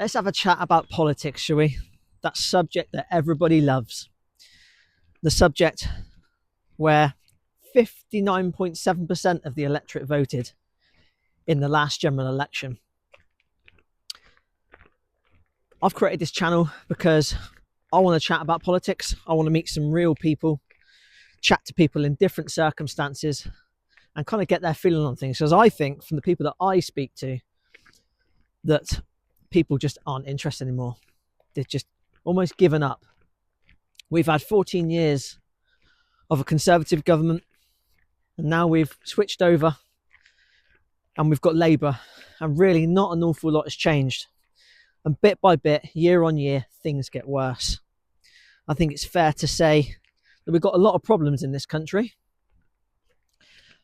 Let's have a chat about politics, shall we? That subject that everybody loves. The subject where 59.7% of the electorate voted in the last general election. I've created this channel because I want to chat about politics. I want to meet some real people, chat to people in different circumstances, and kind of get their feeling on things. Because I think from the people that I speak to, that people just aren't interested anymore. They've just almost given up. We've had 14 years of a Conservative government, and now we've switched over and we've got Labour, and really not an awful lot has changed. And bit by bit, year on year, things get worse. I think it's fair to say that we've got a lot of problems in this country,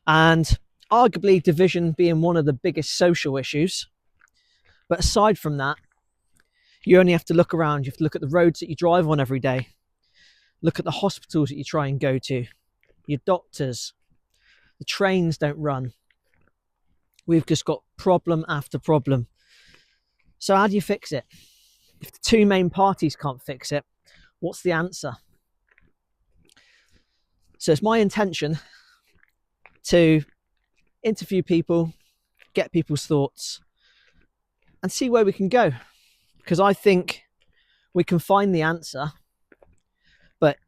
and arguably division being one of the biggest social issues. But aside from that, you only have to look around. You have to look at the roads that you drive on every day. Look at the hospitals that you try and go to, your doctors. The trains don't run. We've just got problem after problem. So how do you fix it? If the two main parties can't fix it, what's the answer? So it's my intention to interview people, get people's thoughts, and see where we can go. Because I think we can find the answer, but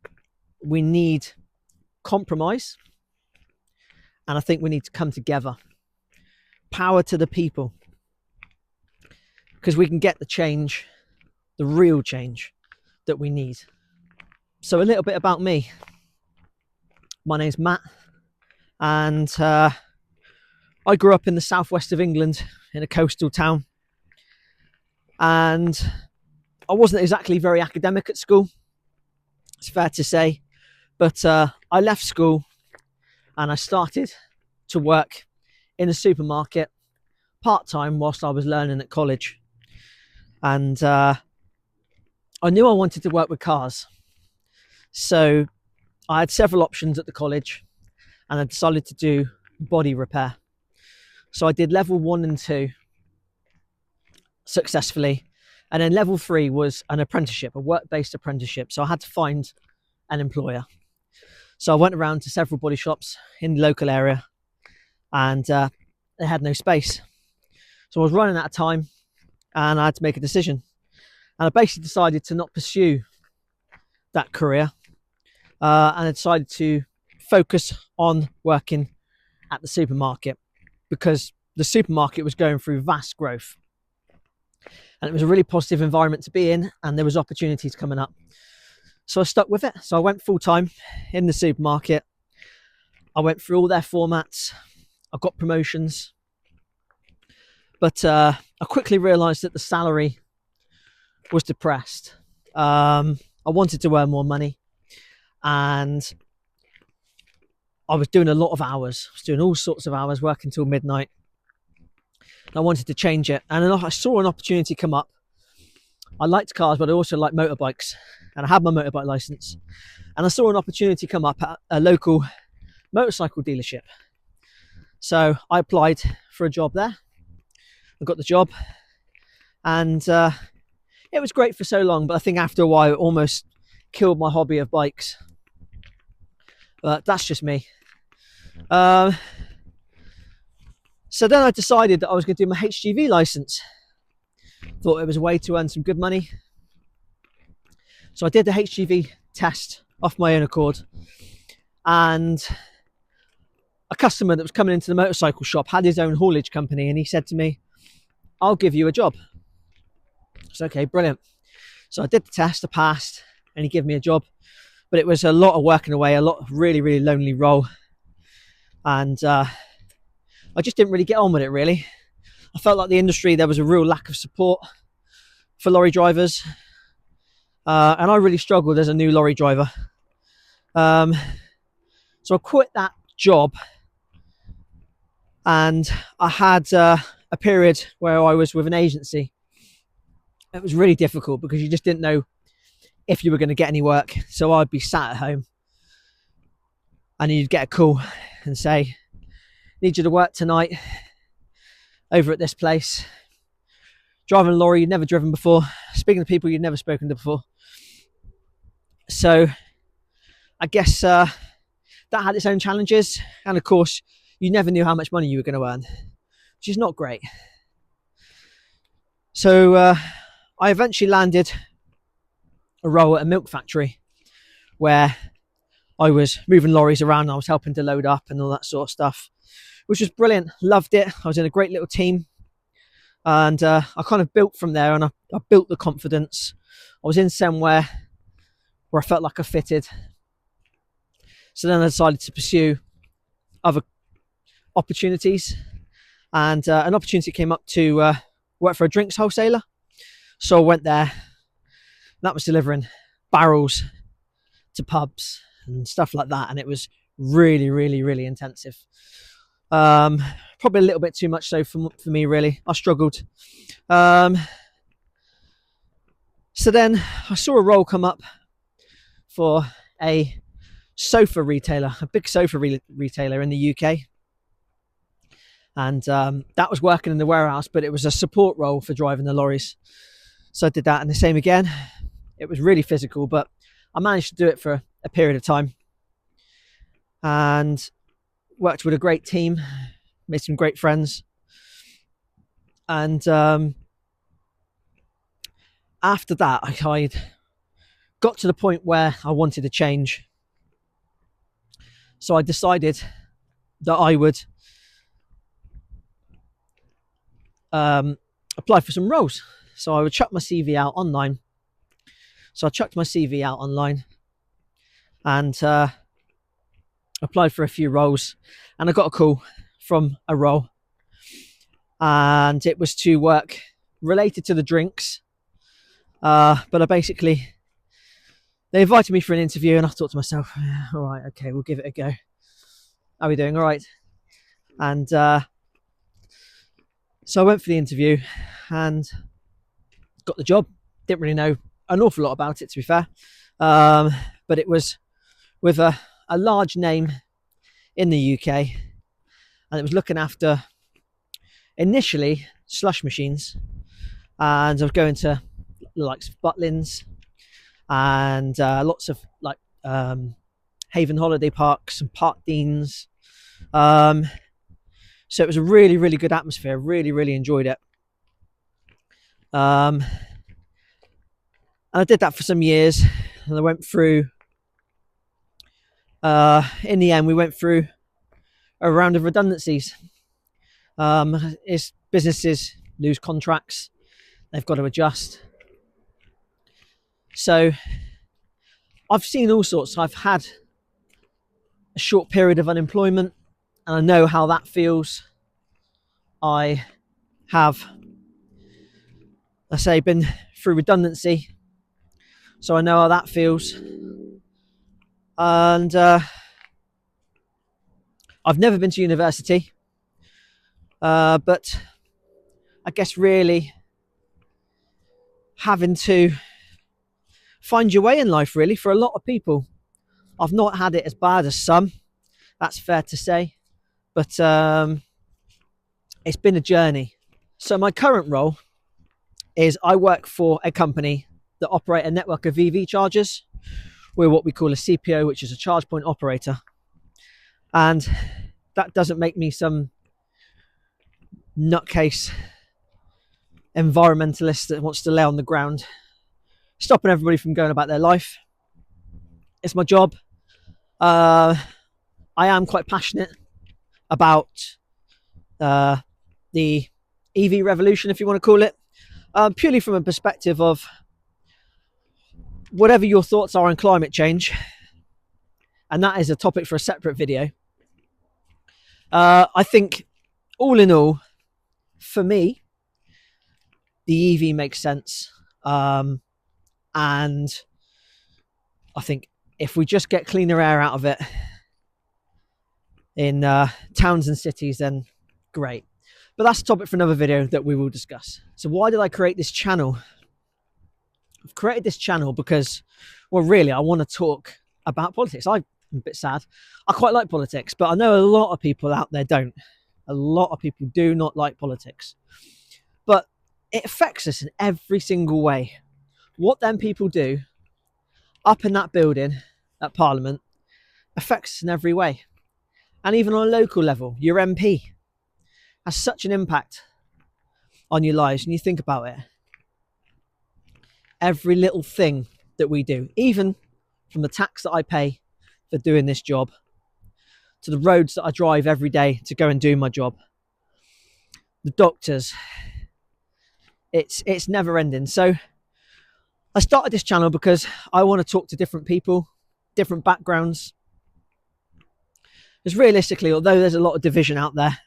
we need compromise, and I think we need to come together. Power to the people, because we can get the change, the real change that we need. So a little bit about me. My name's Matt, and I grew up in the southwest of England in a coastal town, and I wasn't exactly very academic at school, it's fair to say, but I left school and I started to work in a supermarket part-time whilst I was learning at college. And I knew I wanted to work with cars, so I had several options at the college, and I decided to do body repair. So I did level 1 and 2 successfully, and then level 3 was an apprenticeship, a work-based apprenticeship. So I had to find an employer. So I went around to several body shops in the local area, and they had no space. So I was running out of time, and I had to make a decision. And I basically decided to not pursue that career, and I decided to focus on working at the supermarket, because the supermarket was going through vast growth. And it was a really positive environment to be in, and there was opportunities coming up. So I stuck with it. So I went full-time in the supermarket. I went through all their formats. I got promotions. But I quickly realised that the salary was depressed. I wanted to earn more money, and I was doing a lot of hours. I was doing all sorts of hours, working till midnight. I wanted to change it, and I saw an opportunity come up. I liked cars, but I also liked motorbikes, and I had my motorbike license, and I saw an opportunity come up at a local motorcycle dealership. So I applied for a job there. I got the job, and it was great for so long, but I think after a while it almost killed my hobby of bikes. But that's just me. So then I decided that I was going to do my HGV license. Thought it was a way to earn some good money. So I did the HGV test off my own accord, and a customer that was coming into the motorcycle shop had his own haulage company, and he said to me, "I'll give you a job." It's okay, brilliant. So I did the test, I passed, and he gave me a job. But it was a lot of working away, a lot of really, really lonely role. And I just didn't really get on with it, really. I felt like the industry, there was a real lack of support for lorry drivers. And I really struggled as a new lorry driver. So I quit that job, and I had a period where I was with an agency. It was really difficult because you just didn't know if you were going to get any work. So I'd be sat at home, and you'd get a call and say, "Need you to work tonight over at this place. driving a lorry you'd never driven before, speaking to people you'd never spoken to before. So I guess that had its own challenges, and of course you never knew how much money you were going to earn, which is not great. So I eventually landed a role at a milk factory where I was moving lorries around. I was helping to load up and all that sort of stuff, which was brilliant. Loved it. I was in a great little team, and I kind of built from there, and I built the confidence. I was in somewhere where I felt like I fitted. So then I decided to pursue other opportunities, and an opportunity came up to work for a drinks wholesaler. So I went there. That was delivering barrels to pubs and stuff like that, and it was really, really, really intensive. Probably a little bit too much so for me, really. I struggled. So then I saw a role come up for a sofa retailer, a big sofa retailer in the UK. And that was working in the warehouse, but it was a support role for driving the lorries. So I did that, and the same again. It was really physical, but I managed to do it for a period of time and worked with a great team, made some great friends. And after that, I got to the point where I wanted to change. So I decided that I would apply for some roles. So I would chuck my CV out online. So I chucked my CV out online and applied for a few roles, and I got a call from a role, and it was to work related to the drinks, but they invited me for an interview, and I thought to myself, all right, okay, we'll give it a go. How are we doing? All right. And so I went for the interview and got the job. Didn't really know an awful lot about it, to be fair, but it was with a large name in the UK, and it was looking after initially slush machines, and I was going to the likes of Butlins and lots of like Haven holiday parks and Park Deans. So it was a really, really good atmosphere. Really, really enjoyed it. And I did that for some years, and I went through in the end we went through a round of redundancies. As businesses lose contracts, they've got to adjust. So I've seen all sorts. I've had a short period of unemployment, and I know how that feels. I have, been through redundancy, so I know how that feels. And I've never been to university, but I guess really having to find your way in life, really, for a lot of people. I've not had it as bad as some, that's fair to say, but it's been a journey. So my current role is I work for a company that operate a network of EV chargers. We're what we call a CPO, which is a charge point operator. And that doesn't make me some nutcase environmentalist that wants to lay on the ground, stopping everybody from going about their life. It's my job. I am quite passionate about the EV revolution, if you want to call it, purely from a perspective of whatever your thoughts are on climate change, and that is a topic for a separate video. I think all in all, for me, the EV makes sense, and I think if we just get cleaner air out of it in towns and cities, then great. But that's a topic for another video that we will discuss. So why did I create this channel? I've created this channel because, well, really, I want to talk about politics. I'm a bit sad. I quite like politics, but I know a lot of people out there don't. A lot of people do not like politics. But it affects us in every single way. What them people do up in that building at Parliament affects us in every way. And even on a local level, your MP has such an impact on your lives when you think about it. Every little thing that we do, even from the tax that I pay for doing this job, to the roads that I drive every day to go and do my job, the doctors, it's never ending. So I started this channel because I want to talk to different people, different backgrounds. Because realistically, although there's a lot of division out there,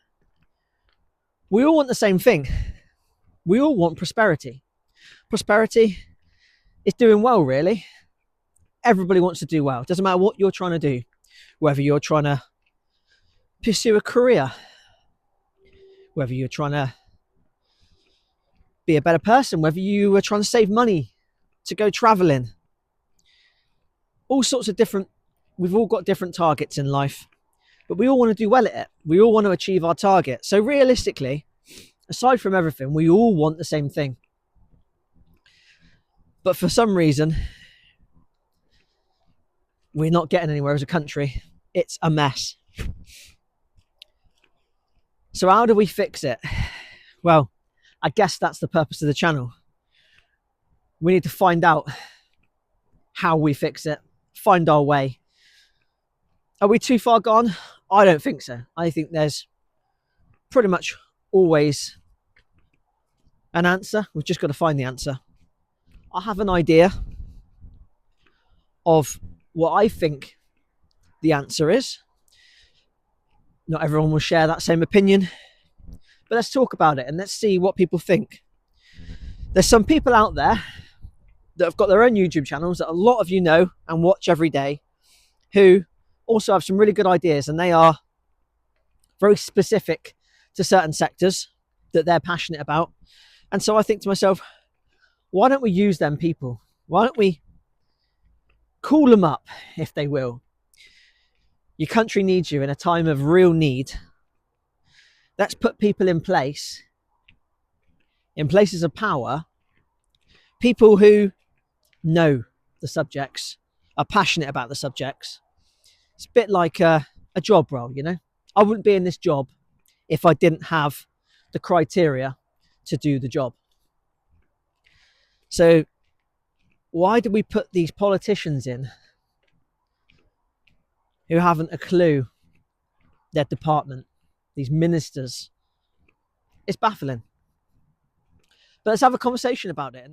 we all want the same thing. We all want prosperity. Prosperity is doing well, really. Everybody wants to do well. It doesn't matter what you're trying to do, whether you're trying to pursue a career, whether you're trying to be a better person, whether you are trying to save money to go traveling. All sorts of different, we've all got different targets in life, but we all want to do well at it. We all want to achieve our target. So realistically, aside from everything, we all want the same thing. But for some reason, we're not getting anywhere as a country. It's a mess. So how do we fix it? Well, I guess that's the purpose of the channel. We need to find out how we fix it, find our way. Are we too far gone? I don't think so. I think there's pretty much always an answer. We've just got to find the answer. I have an idea of what I think the answer is. Not everyone will share that same opinion, but let's talk about it and let's see what people think. There's some people out there that have got their own YouTube channels that a lot of you know and watch every day, who also have some really good ideas, and they are very specific to certain sectors that they're passionate about. And so I think to myself, why don't we use them people? Why don't we call them up, if they will? Your country needs you in a time of real need. Let's put people in place, in places of power, people who know the subjects, are passionate about the subjects. It's a bit like a job role, you know? I wouldn't be in this job if I didn't have the criteria to do the job. So why do we put these politicians in who haven't a clue their department, these ministers? It's baffling. But let's have a conversation about it.